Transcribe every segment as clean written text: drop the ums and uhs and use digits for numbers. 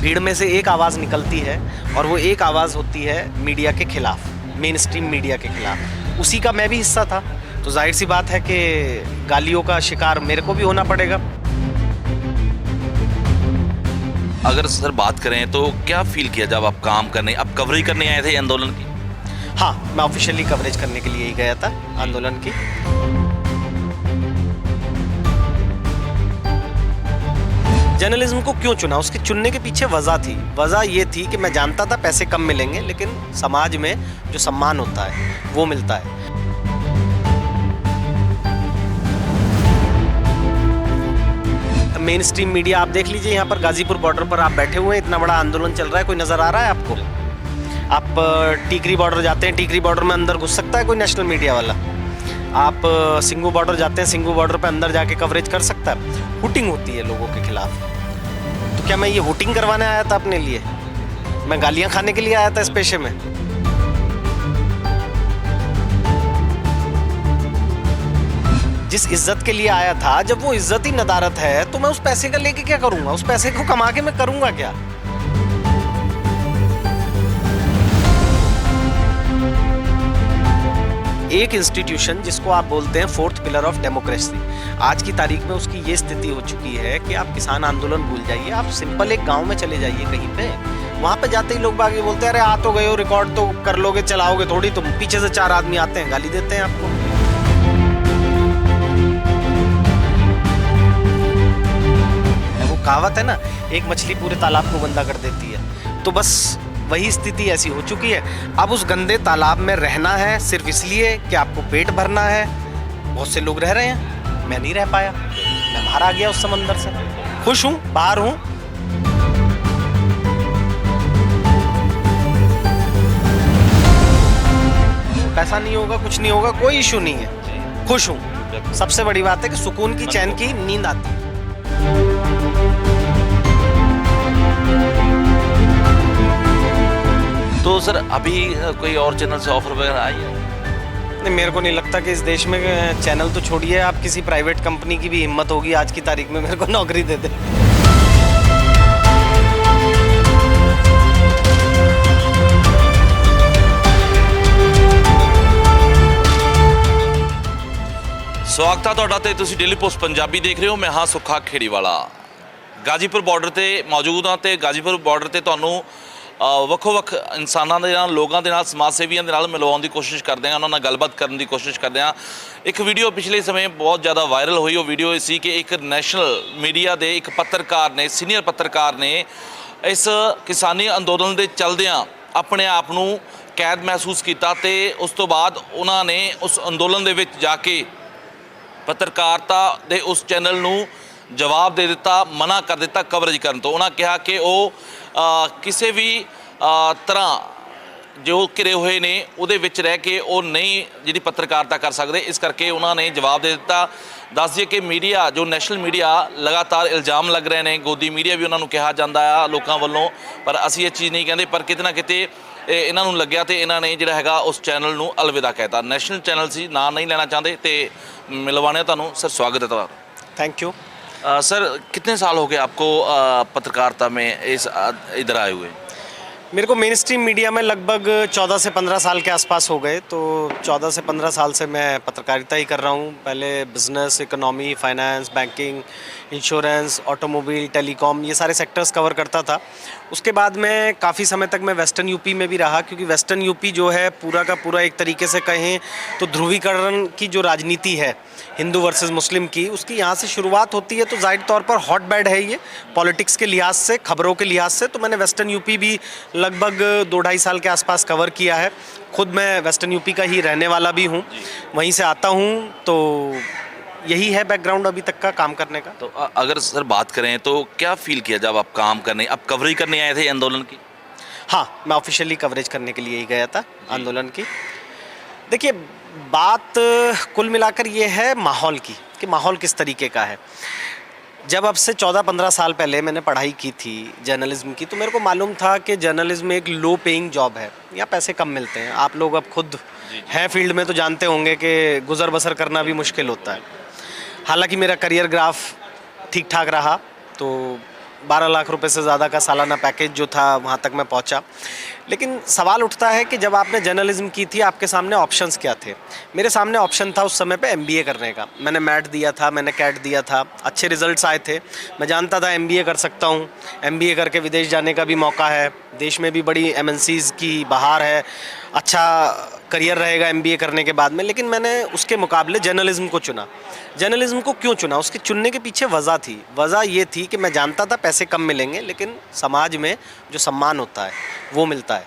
भीड़ में से एक आवाज़ निकलती है और वो एक आवाज़ होती है मीडिया के खिलाफ, मेन स्ट्रीम मीडिया के खिलाफ। उसी का मैं भी हिस्सा था, तो जाहिर सी बात है कि गालियों का शिकार मेरे को भी होना पड़ेगा। अगर सर बात करें तो क्या फील किया जब आप काम करने, अब कवरेज करने आए थे आंदोलन की? हाँ, मैं ऑफिशियली कवरेज करने के लिए ही गया था आंदोलन की। जर्नलिज्म को क्यों चुना, उसके चुनने के पीछे वजह थी। वजह ये थी कि मैं जानता था पैसे कम मिलेंगे, लेकिन समाज में जो सम्मान होता है वो मिलता है। मेन स्ट्रीम मीडिया आप देख लीजिए, यहाँ पर गाजीपुर बॉर्डर पर आप बैठे हुए हैं, इतना बड़ा आंदोलन चल रहा है, कोई नज़र आ रहा है आपको? आप टीकरी बॉर्डर जाते हैं, टीकरी बॉर्डर में अंदर घुस सकता है कोई नेशनल मीडिया वाला? आप सिंगू बॉर्डर जाते हैं, सिंगू बॉर्डर पे अंदर जाके कवरेज कर सकता है? हुटिंग होती है लोगों के खिलाफ। तो क्या मैं ये हुटिंग करवाने आया था अपने लिए? मैं गालियाँ खाने के लिए आया था इस पेशे में? जिस इज्जत के लिए आया था, जब वो इज्जत ही नदारत है, तो मैं उस पैसे का लेके क्या करूंगा? उस पैसे को कमा के मैं करूंगा क्या? एक इंस्टीट्यूशन जिसको आप बोलते हैं फोर्थ पिलर ऑफ डेमोक्रेसी, आज की तारीख में उसकी ये स्थिति हो चुकी है कि आप किसान आंदोलन भूल जाइए, आप सिंपल एक गांव में चले जाइए कहीं पे, वहां पे जाते ही लोग बाग ये बोलते हैं, अरे आ तो गए हो, रिकॉर्ड तो कर लोगे, चलाओगे थोड़ी तुम। पीछे से 4 आदमी आते हैं, गाली देते हैं आपको। वो कहावत है ना, एक मछली पूरे तालाब को गंदा कर देती है, तो बस वही स्थिति ऐसी हो चुकी है। अब उस गंदे तालाब में रहना है सिर्फ इसलिए कि आपको पेट भरना है। बहुत से लोग रह रहे हैं, मैं नहीं रह पाया, मैं बाहर आ गया उस समंदर से। खुश हूँ, बाहर हूँ। पैसा नहीं होगा, कुछ नहीं होगा, कोई इशू नहीं है, खुश हूँ। सबसे बड़ी बात है कि सुकून की, चैन की नींद आती है। तो सर अभी कोई और चैनल से ऑफर वगैरह आई है? नहीं, मेरे को नहीं लगता कि इस देश में चैनल तो छोड़िए, आप किसी प्राइवेट कंपनी की भी हिम्मत होगी आज की तारीख में मेरे को नौकरी दे दे। स्वागत है ਤੁਹਾਡਾ ਤੇ ਤੁਸੀਂ ਡੇਲੀ ਪੋਸਟ ਪੰਜਾਬੀ ਦੇਖ ਰਹੇ ਹੋ। ਮੈਂ ਹਾਂ ਸੁੱਖਾ ਖੇੜੀਵਾਲਾ, ਗਾਜੀਪੁਰ ਬਾਰਡਰ ਤੇ ਮੌਜੂਦ ਹਾਂ ਤੇ ਗਾਜੀਪੁਰ ਬਾਰਡਰ ਤੇ ਤੁਹਾਨੂੰ ਵੱਖੋ-ਵੱਖ ਇਨਸਾਨਾਂ ਦੇ ਨਾਲ, ਲੋਕਾਂ ਦੇ ਨਾਲ, ਸਮਾਜ ਸੇਵੀਆਂ ਦੇ ਨਾਲ ਮਿਲਵਾਉਣ ਦੀ ਕੋਸ਼ਿਸ਼ ਕਰਦੇ ਹਾਂ, ਉਹਨਾਂ ਨਾਲ ਗੱਲਬਾਤ ਕਰਨ ਦੀ ਕੋਸ਼ਿਸ਼ ਕਰਦੇ ਹਾਂ। ਇੱਕ ਵੀਡੀਓ ਪਿਛਲੇ ਸਮੇਂ ਬਹੁਤ ਜ਼ਿਆਦਾ ਵਾਇਰਲ ਹੋਈ, ਉਹ ਵੀਡੀਓ ਇਹ ਸੀ ਕਿ ਇੱਕ ਨੈਸ਼ਨਲ ਮੀਡੀਆ ਦੇ ਇੱਕ ਪੱਤਰਕਾਰ ਨੇ, ਸੀਨੀਅਰ ਪੱਤਰਕਾਰ ਨੇ ਇਸ ਕਿਸਾਨੀ ਅੰਦੋਲਨ ਦੇ ਚਲਦਿਆਂ ਆਪਣੇ ਆਪ ਨੂੰ ਕੈਦ ਮਹਿਸੂਸ ਕੀਤਾ ਤੇ ਉਸ ਤੋਂ ਬਾਅਦ ਉਹਨਾਂ ਨੇ ਉਸ ਅੰਦੋਲਨ ਦੇ ਵਿੱਚ ਜਾ ਕੇ ਪੱਤਰਕਾਰਤਾ ਦੇ ਉਸ ਚੈਨਲ ਨੂੰ ਜਵਾਬ ਦੇ ਦਿੱਤਾ, ਮਨਾ ਕਰ ਦਿੱਤਾ ਕਵਰੇਜ ਕਰਨ ਤੋਂ। ਉਹਨਾਂ ਕਿਹਾ ਕਿ ਉਹ ਕਿਸੇ ਵੀ ਤਰ੍ਹਾਂ ਜੋ ਘਿਰੇ ਹੋਏ ਨੇ ਉਹਦੇ ਵਿੱਚ ਰਹਿ ਕੇ ਉਹ ਨਹੀਂ ਜਿਹੜੀ ਪੱਤਰਕਾਰਤਾ ਕਰ ਸਕਦੇ, ਇਸ ਕਰਕੇ ਉਹਨਾਂ ਨੇ ਜਵਾਬ ਦੇ ਦਿੱਤਾ। ਦੱਸ ਦਈਏ ਕਿ ਮੀਡੀਆ, ਜੋ ਨੈਸ਼ਨਲ ਮੀਡੀਆ, ਲਗਾਤਾਰ ਇਲਜ਼ਾਮ ਲੱਗ ਰਹੇ ਨੇ, ਗੋਦੀ ਮੀਡੀਆ ਵੀ ਉਹਨਾਂ ਨੂੰ ਕਿਹਾ ਜਾਂਦਾ ਆ ਲੋਕਾਂ ਵੱਲੋਂ, ਪਰ ਅਸੀਂ ਇਹ ਚੀਜ਼ ਨਹੀਂ ਕਹਿੰਦੇ, ਪਰ ਕਿਤੇ ਨਾ ਕਿਤੇ ਇਹਨਾਂ ਨੂੰ ਲੱਗਿਆ ਤੇ ਇਹਨਾਂ ਨੇ ਜਿਹੜਾ ਹੈਗਾ ਉਸ ਚੈਨਲ ਨੂੰ ਅਲਵਿਦਾ ਕਹਿਤਾ। ਨੈਸ਼ਨਲ ਚੈਨਲ ਸੀ, ਨਾਂ ਨਹੀਂ लेना चाहते ਤੇ मिलवाने ਤੁਹਾਨੂੰ सर स्वागत है तुम्हारा। Thank you. सर कितने साल हो गए आपको पत्रकारिता में इधर आए हुए? मेरे को मेन स्ट्रीम मीडिया में लगभग 14 से 15 साल के आसपास हो गए। तो 14 से 15 साल से मैं पत्रकारिता ही कर रहा हूँ। पहले business, economy, finance, banking, insurance, automobile, telecom, ये सारे सेक्टर्स कवर करता था। उसके बाद में काफ़ी समय तक मैं वेस्टर्न यूपी में भी रहा, क्योंकि वेस्टर्न यूपी जो है पूरा का पूरा एक तरीके से कहें तो ध्रुवीकरण की जो राजनीति है हिंदू वर्सेस मुस्लिम की, उसकी यहाँ से शुरुआत होती है। तो जाहिर तौर पर हॉट बेड है ये पॉलिटिक्स के लिहाज से, खबरों के लिहाज से। तो मैंने वेस्टर्न यूपी भी लगभग 2-2.5 साल के आसपास कवर किया है। खुद मैं वेस्टर्न यूपी का ही रहने वाला भी हूँ, वहीं से आता हूँ। तो यही है बैकग्राउंड अभी तक का काम करने का। तो अगर सर बात करें तो क्या फील किया जब आप काम करने, आप कवरेज करने आए थे आंदोलन की? हाँ, मैं ऑफिशियली कवरेज करने के लिए ही गया था आंदोलन की। देखिए, बात कुल मिलाकर ये है माहौल की, कि माहौल किस तरीके का है। जब अब से 14-15 साल पहले मैंने पढ़ाई की थी जर्नलिज्म की, तो मेरे को मालूम था कि जर्नलिज्म एक लो पेइंग जॉब है, यहाँ पैसे कम मिलते हैं। आप लोग अब खुद हैं फील्ड में तो जानते होंगे कि गुज़र बसर करना भी मुश्किल होता है। हालांकि मेरा करियर ग्राफ ठीक ठाक रहा, तो 12 लाख रुपए से ज़्यादा का सालाना पैकेज जो था वहाँ तक मैं पहुँचा। लेकिन सवाल उठता है कि जब आपने जर्नलिज्म की थी आपके सामने ऑप्शंस क्या थे? मेरे सामने ऑप्शन था उस समय पे एमबीए करने का। मैंने मैट दिया था, मैंने कैट दिया था, अच्छे रिजल्ट्स आए थे। मैं जानता था एमबीए कर सकता हूँ, एमबीए करके विदेश जाने का भी मौका है, देश में भी बड़ी एमएनसीज़ की बहार है, अच्छा करियर रहेगा एमबीए करने के बाद में। लेकिन मैंने उसके मुकाबले जर्नलिज्म को चुना। जर्नलिज्म को क्यों चुना? उसके चुनने के पीछे वजह थी। वजह ये थी कि मैं जानता था पैसे कम मिलेंगे लेकिन समाज में जो सम्मान होता है वो मिलता है।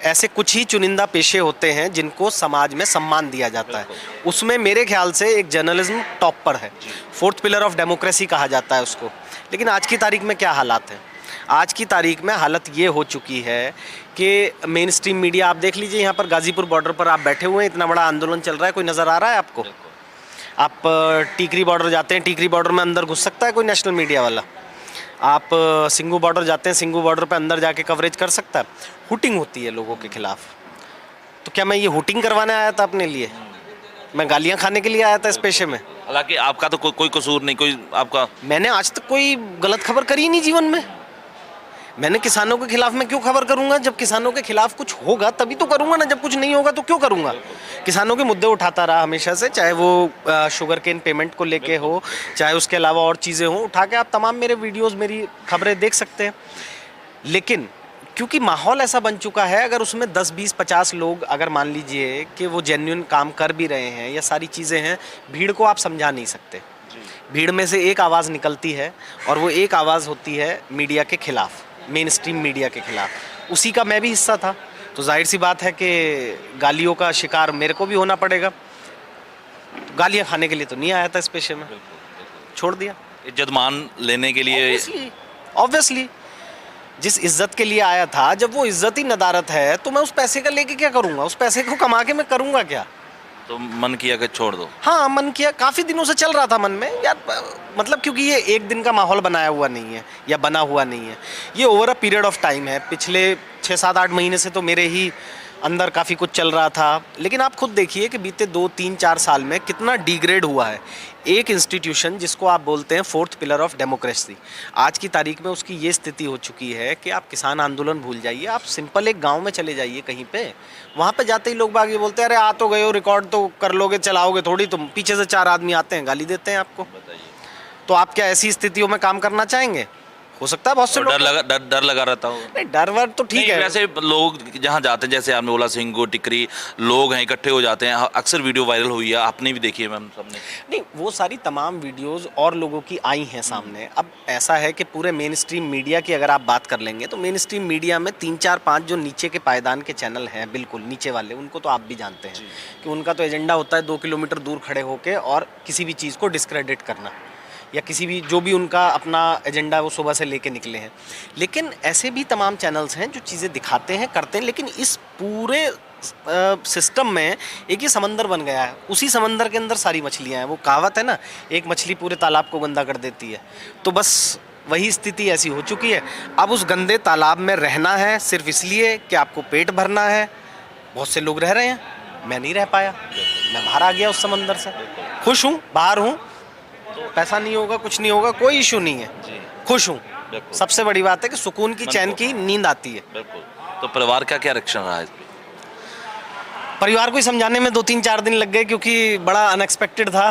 ऐसे कुछ ही चुनिंदा पेशे होते हैं जिनको समाज में सम्मान दिया जाता है। उसमें मेरे ख्याल से एक जर्नलिज्म टॉप पर है। फोर्थ पिलर ऑफ डेमोक्रेसी कहा जाता है उसको। लेकिन आज की तारीख में क्या हालात हैं? आज की तारीख में हालत ये हो चुकी है कि मेन स्ट्रीम मीडिया, आप देख लीजिए, यहाँ पर गाज़ीपुर बॉर्डर पर आप बैठे हुए हैं, इतना बड़ा आंदोलन चल रहा है, कोई नज़र आ रहा है आपको? आप टीकरी बॉर्डर जाते हैं, टीकरी बॉर्डर में अंदर घुस सकता है कोई नेशनल मीडिया वाला? आप सिंगू बॉर्डर जाते हैं, सिंगू बॉर्डर पे अंदर जाके कवरेज कर सकता है? हुटिंग होती है लोगों के खिलाफ। तो क्या मैं ये हुटिंग करवाने आया था अपने लिए? मैं गालियाँ खाने के लिए आया था इस पेशे में? हालांकि आपका तो कोई कसूर नहीं, कोई आपका मैंने आज तक कोई गलत खबर करी ही नहीं जीवन में। मैंने किसानों के खिलाफ मैं क्यों खबर करूंगा? जब किसानों के खिलाफ कुछ होगा तभी तो करूंगा ना, जब कुछ नहीं होगा तो क्यों करूंगा? किसानों के मुद्दे उठाता रहा हमेशा से, चाहे वो शुगर केन पेमेंट को लेके हो, चाहे उसके अलावा और चीज़ें हों, उठा के आप तमाम मेरे वीडियोस, मेरी खबरें देख सकते हैं। लेकिन क्योंकि माहौल ऐसा बन चुका है, अगर उसमें 10, 20, 50 लोग अगर मान लीजिए कि वो जेन्युइन काम कर भी रहे हैं या सारी चीज़ें हैं, भीड़ को आप समझा नहीं सकते। भीड़ में से एक आवाज़ निकलती है और वो एक आवाज़ होती है मीडिया के खिलाफ, मेन स्ट्रीम मीडिया के खिलाफ। उसी का मैं भी हिस्सा था, तो जाहिर सी बात है कि गालियों का शिकार मेरे को भी होना पड़ेगा। तो गालियाँ खाने के लिए तो नहीं आया था इस पेशे में, छोड़ दिया। इज्जत मान लेने के लिए। ऑब्वियसली जिस इज्जत के लिए आया था, जब वो इज्जत ही नदारत है तो मैं उस पैसे का लेके क्या करूँगा? उस पैसे को कमा के मैं करूँगा क्या? तो मन किया कि छोड़ दो। हाँ, मन किया, काफ़ी दिनों से चल रहा था मन में यार, मतलब क्योंकि ये एक दिन का माहौल बनाया हुआ नहीं है या बना हुआ नहीं है, ये over a period of time है। पिछले 6, 7, 8 महीने से तो मेरे ही अंदर काफ़ी कुछ चल रहा था। लेकिन आप खुद देखिए कि बीते 2, 3, 4 साल में कितना डिग्रेड हुआ है एक इंस्टीट्यूशन जिसको आप बोलते हैं फोर्थ पिलर ऑफ डेमोक्रेसी। आज की तारीख में उसकी ये स्थिति हो चुकी है कि आप किसान आंदोलन भूल जाइए, आप सिंपल एक गांव में चले जाइए कहीं पे, वहाँ पे जाते ही लोग बाग ये बोलते हैं, अरे आ तो गए हो, रिकॉर्ड तो कर लोगे, चलाओगे थोड़ी तुम। पीछे से 4 आदमी आते हैं, गाली देते हैं आपको। तो आप क्या ऐसी स्थितियों में काम करना चाहेंगे? हो सकता है बहुत से लोग डर लगा रहता हो। नहीं, डर वर तो ठीक है। वैसे लोग जहाँ जाते हैं, जैसे आपने बोला सिंगू टिकरी, लोग हैं इकट्ठे हो जाते हैं, अक्सर वीडियो वायरल हुई है, आपने भी देखी है मैम, सबने। नहीं, वो सारी तमाम वीडियोस और लोगों की आई हैं सामने। अब ऐसा है कि पूरे मेन स्ट्रीम मीडिया की अगर आप बात कर लेंगे तो मेन स्ट्रीम मीडिया में 3, 4, 5 जो नीचे के पायदान के चैनल हैं, बिल्कुल नीचे वाले, उनको तो आप भी जानते हैं कि उनका तो एजेंडा होता है 2 किलोमीटर दूर खड़े होकर और किसी भी चीज़ को डिस्क्रेडिट करना, या किसी भी जो भी उनका अपना एजेंडा वो सुबह से लेके निकले हैं। लेकिन ऐसे भी तमाम चैनल्स हैं जो चीज़ें दिखाते हैं, करते हैं, लेकिन इस पूरे सिस्टम में एक ये समंदर बन गया है। उसी समंदर के अंदर सारी मछलियाँ हैं। वो कहावत है ना, एक मछली पूरे तालाब को गंदा कर देती है। तो बस वही स्थिति ऐसी हो चुकी है। अब उस गंदे तालाब में रहना है सिर्फ इसलिए कि आपको पेट भरना है। बहुत से लोग रह रहे हैं, मैं नहीं रह पाया, मैं बाहर आ गया उस समंदर से। खुश हूँ, बाहर हूँ, पैसा नहीं होगा, कुछ नहीं होगा, कोई इशू नहीं है, खुश हूँ। सबसे बड़ी बात है कि सुकून की, चैन की नींद आती है। बिल्कुल। तो परिवार का क्या रिएक्शन रहा है? परिवार को ही समझाने में 2, 3, 4 दिन लग गए, क्योंकि बड़ा अनएक्सपेक्टेड था।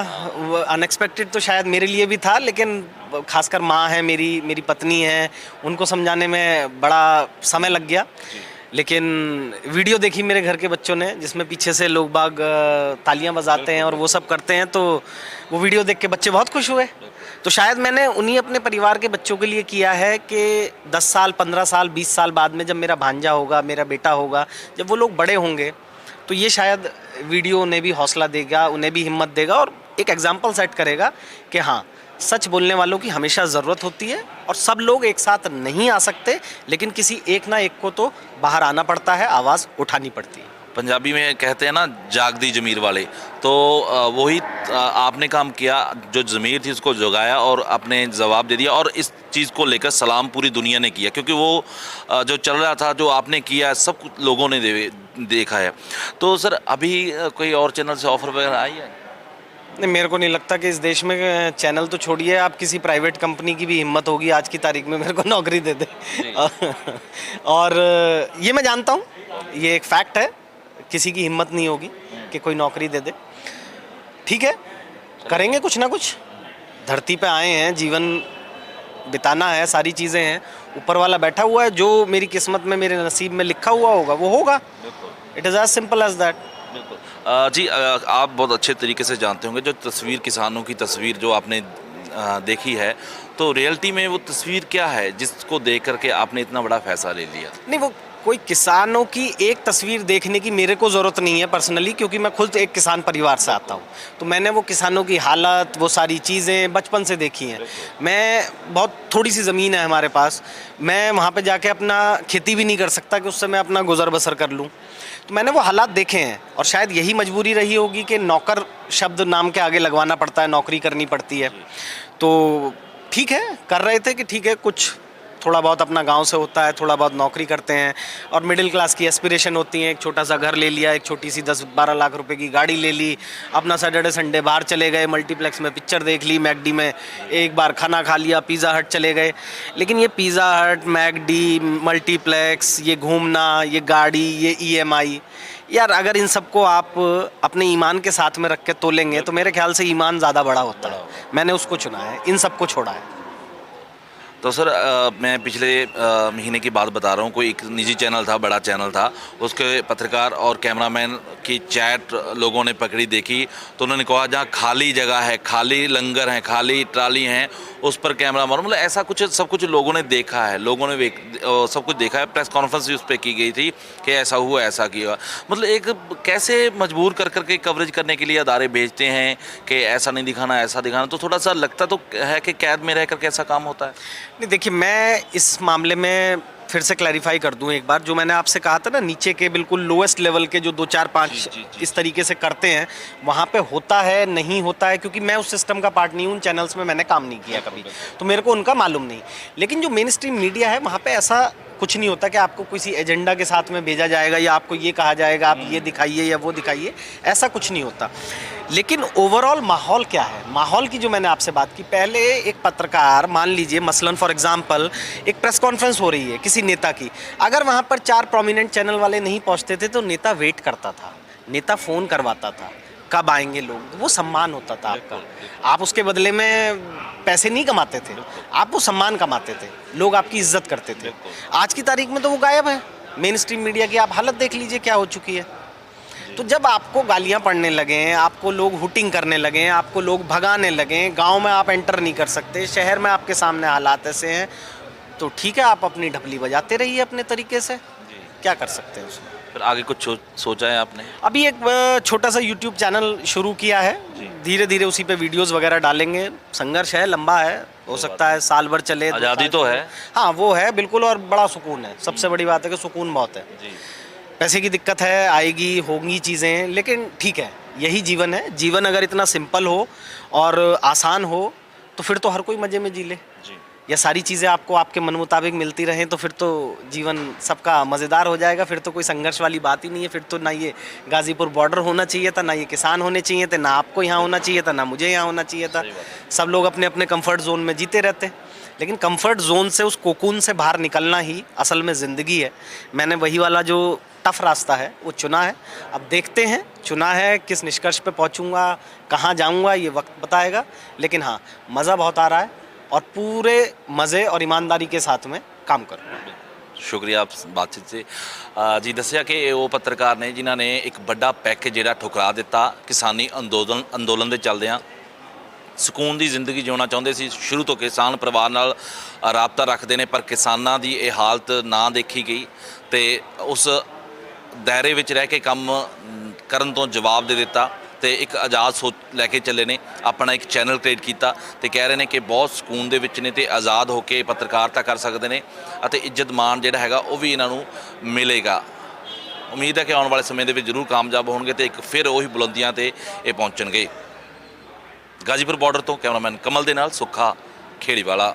अनएक्सपेक्टेड तो शायद मेरे लिए भी था, लेकिन खासकर माँ है मेरी पत्नी है, उनको समझाने में बड़ा समय लग गया। लेकिन वीडियो देखी मेरे घर के बच्चों ने, जिसमें पीछे से लोग बाग तालियां बजाते हैं और वो सब करते हैं, तो वो वीडियो देख के बच्चे बहुत खुश हुए। तो शायद मैंने उन्हीं अपने परिवार के बच्चों के लिए किया है कि 10 साल, 15 साल, 20 साल बाद में जब मेरा भांजा होगा, मेरा बेटा होगा, जब वो लोग बड़े होंगे, तो ये शायद वीडियो उन्हें भी हौसला देगा, उन्हें भी हिम्मत देगा और एक एग्जाम्पल सेट करेगा कि हाँ, सच बोलने वालों की हमेशा ज़रूरत होती है और सब लोग एक साथ नहीं आ सकते, लेकिन किसी एक ना एक को तो बाहर आना पड़ता है, आवाज़ उठानी पड़ती है। पंजाबी में कहते हैं ना, जाग दी ज़मीर वाले, तो वही आपने काम किया, जो ज़मीर थी उसको जगाया और आपने जवाब दे दिया। और इस चीज़ को लेकर सलाम पूरी दुनिया ने किया, क्योंकि वो जो चल रहा था, जो आपने किया, सब कुछ लोगों ने देखा है। तो सर, अभी कोई और चैनल से ऑफ़र वगैरह आई है? नहीं, मेरे को नहीं लगता कि इस देश में चैनल तो छोड़िए, आप किसी प्राइवेट कंपनी की भी हिम्मत होगी आज की तारीख में मेरे को नौकरी दे दे। और ये मैं जानता हूँ, ये एक फैक्ट है, किसी की हिम्मत नहीं होगी कि कोई नौकरी दे दे। ठीक है, करेंगे कुछ ना कुछ, धरती पे आए हैं, जीवन बिताना है, सारी चीज़ें हैं, ऊपर वाला बैठा हुआ है, जो मेरी किस्मत में मेरे नसीब में लिखा हुआ होगा वो होगा। It is as simple as that. बिल्कुल। जी, आप बहुत अच्छे तरीके से जानते होंगे जो तस्वीर, किसानों की तस्वीर जो आपने देखी है, तो रियलिटी में वो तस्वीर क्या है जिसको देख करके आपने इतना बड़ा फैसला ले लिया? नहीं, वो कोई किसानों की एक तस्वीर देखने की मेरे को ज़रूरत नहीं है पर्सनली, क्योंकि मैं खुद एक किसान परिवार से आता हूँ, तो मैंने वो किसानों की हालत, वो सारी चीज़ें बचपन से देखी हैं। मैं बहुत थोड़ी सी ज़मीन है हमारे पास, मैं वहाँ पे जाके अपना खेती भी नहीं कर सकता कि उससे मैं अपना गुजर बसर कर लूँ। तो मैंने वो हालात देखे हैं, और शायद यही मजबूरी रही होगी कि नौकर शब्द नाम के आगे लगवाना पड़ता है, नौकरी करनी पड़ती है। तो ठीक है, कर रहे थे कि ठीक है, कुछ थोड़ा बहुत अपना गांव से होता है, थोड़ा बहुत नौकरी करते हैं, और मिडिल क्लास की एस्पिरेशन होती है, एक छोटा सा घर ले लिया, एक छोटी सी 10-12 लाख रुपए की गाड़ी ले ली, अपना सैटरडे संडे बाहर चले गए, मल्टीप्लेक्स में पिक्चर देख ली, मैकडी में एक बार खाना खा लिया, पिज़्ज़ा हट चले गए। लेकिन ये पिज़्ज़ा हट, मैकडी, मल्टीप्लेक्स, ये घूमना, ये गाड़ी, ये EMI, यार अगर इन सबको आप अपने ईमान के साथ में रख के तोलेंगे तो मेरे ख्याल से ईमान ज़्यादा बड़ा होता है। मैंने उसको चुना है, इन सबको छोड़ा है। तो सर, मैं पिछले महीने की बात बता रहा हूँ, कोई एक निजी चैनल था, बड़ा चैनल था, उसके पत्रकार और कैमरामैन की चैट लोगों ने पकड़ी, देखी, तो उन्होंने कहा जहाँ खाली जगह है, खाली लंगर है, खाली ट्राली हैं, उस पर कैमरा मारो। मतलब ऐसा कुछ सब कुछ लोगों ने देखा है, लोगों ने सब कुछ देखा है। प्रेस कॉन्फ्रेंस भी उस पर की गई थी कि ऐसा हुआ, ऐसा किया। मतलब एक कैसे मजबूर कर करके कवरेज करने के लिए अदारे भेजते हैं कि ऐसा नहीं दिखाना, ऐसा दिखाना, तो थोड़ा सा लगता तो है कि कैद में रह करके ऐसा काम होता है। नहीं, देखिए, मैं इस मामले में फिर से क्लैरिफाई कर दूं एक बार, जो मैंने आपसे कहा था ना, नीचे के बिल्कुल लोएस्ट लेवल के जो 2 4 5 इस तरीके से करते हैं, वहाँ पे होता है नहीं होता है, क्योंकि मैं उस सिस्टम का पार्ट नहीं हूँ, उन चैनल्स में मैंने काम नहीं किया कभी, तो मेरे को उनका मालूम नहीं। लेकिन जो मेन स्ट्रीम मीडिया है, वहाँ पे ऐसा कुछ नहीं होता कि आपको किसी एजेंडा के साथ में भेजा जाएगा या आपको ये कहा जाएगा आप ये दिखाइए या वो दिखाइए, ऐसा कुछ नहीं होता। लेकिन ओवरऑल माहौल क्या है, माहौल की जो मैंने आपसे बात की, पहले एक पत्रकार, मान लीजिए मसलन फॉर एग्जांपल एक प्रेस कॉन्फ्रेंस हो रही है किसी नेता की, अगर वहाँ पर 4 प्रोमिनेंट चैनल वाले नहीं पहुँचते थे तो नेता वेट करता था, नेता फ़ोन करवाता था, कब आएंगे लोग, वो सम्मान होता था आपका। आप उसके बदले में पैसे नहीं कमाते थे, आप वो सम्मान कमाते थे, लोग आपकी इज्जत करते थे। आज की तारीख में तो वो गायब है। मेन स्ट्रीम मीडिया की आप हालत देख लीजिए क्या हो चुकी है। तो जब आपको गालियां पड़ने लगे, आपको लोग हुटिंग करने लगे, आपको लोग भगाने लगे, गांव में आप एंटर नहीं कर सकते, शहर में आपके सामने हालात ऐसे हैं, तो ठीक है, आप अपनी ढपली बजाते रहिए अपने तरीके से, क्या कर सकते हैं उसमें। फिर आगे कुछ सोचा है आपने? अभी एक छोटा सा YouTube चैनल शुरू किया है, धीरे धीरे उसी पे वीडियोस वगैरह डालेंगे। संघर्ष है, लंबा है, हो सकता है साल भर चले। आज़ादी तो है। हाँ, वो है बिल्कुल, और बड़ा सुकून है। सबसे बड़ी बात है कि सुकून बहुत है। पैसे की दिक्कत है, आएगी होंगी चीज़ें, लेकिन ठीक है, यही जीवन है। जीवन अगर इतना सिंपल हो और आसान हो तो फिर तो हर कोई मज़े में जी ले। या सारी चीज़ें आपको आपके मन मुताबिक मिलती रहें तो फिर तो जीवन सबका मज़ेदार हो जाएगा। फिर तो कोई संघर्ष वाली बात ही नहीं है। फिर तो ना ये गाज़ीपुर बॉर्डर होना चाहिए था, ना ये किसान होने चाहिए थे, ना आपको यहाँ होना चाहिए था, ना मुझे यहाँ होना चाहिए था। सब लोग अपने अपने कंफर्ट जोन में जीते रहते। लेकिन कंफर्ट जोन से, उस कोकून से बाहर निकलना ही असल में ज़िंदगी है। मैंने वही वाला जो टफ रास्ता है वो चुना है। अब देखते हैं, चुना है, किस निष्कर्ष पे पहुंचूंगा, कहाँ जाऊंगा, ये वक्त बताएगा। लेकिन हाँ, मज़ा बहुत आ रहा है और पूरे मज़े और ईमानदारी के साथ में काम करूँगा। शुक्रिया आप बातचीत से। जी, दसिया कि वो पत्रकार ने जिन्हों ने एक बड़ा पैकेज जिहड़ा ठुकरा दिता किसानी अंदोलन ਦੇ ਚੱਲਦਿਆਂ ਸਕੂਨ ਦੀ ਜ਼ਿੰਦਗੀ ਜਿਉਣਾ ਚਾਹੁੰਦੇ ਸੀ। ਸ਼ੁਰੂ ਤੋਂ ਕਿਸਾਨ ਪਰਿਵਾਰ ਨਾਲ ਰਾਬਤਾ ਰੱਖਦੇ ਨੇ, ਪਰ ਕਿਸਾਨਾਂ ਦੀ ਇਹ ਹਾਲਤ ਨਾ ਦੇਖੀ ਗਈ ਤੇ ਉਸ ਦਾਇਰੇ ਵਿੱਚ ਰਹਿ ਕੇ ਕੰਮ ਕਰਨ ਤੋਂ ਜਵਾਬ ਦੇ ਦਿੱਤਾ ਤੇ ਇੱਕ ਆਜ਼ਾਦ ਸੋਚ ਲੈ ਕੇ ਚੱਲੇ ਨੇ। ਆਪਣਾ ਇੱਕ ਚੈਨਲ ਕ੍ਰੀਏਟ ਕੀਤਾ ਤੇ ਕਹਿ ਰਹੇ ਨੇ ਕਿ ਬਹੁਤ ਸਕੂਨ ਦੇ ਵਿੱਚ ਨੇ ਤੇ ਆਜ਼ਾਦ ਹੋ ਕੇ ਪੱਤਰਕਾਰਤਾ ਕਰ ਸਕਦੇ ਨੇ ਅਤੇ ਇੱਜ਼ਤ ਮਾਣ ਜਿਹੜਾ ਹੈਗਾ ਉਹ ਵੀ ਇਹਨਾਂ ਨੂੰ ਮਿਲੇਗਾ। ਉਮੀਦ ਹੈ ਕਿ ਆਉਣ ਵਾਲੇ ਸਮੇਂ ਦੇ ਵਿੱਚ ਜ਼ਰੂਰ ਕਾਮਯਾਬ ਹੋਣਗੇ ਤੇ ਇੱਕ ਫਿਰ ਉਹੀ ਬੁਲੰਦੀਆਂ ਤੇ ਇਹ ਪਹੁੰਚਣਗੇ। गाजीपुर बॉर्डर तो कैमरामैन कमल दे नाल सुखा खेड़ीवाला।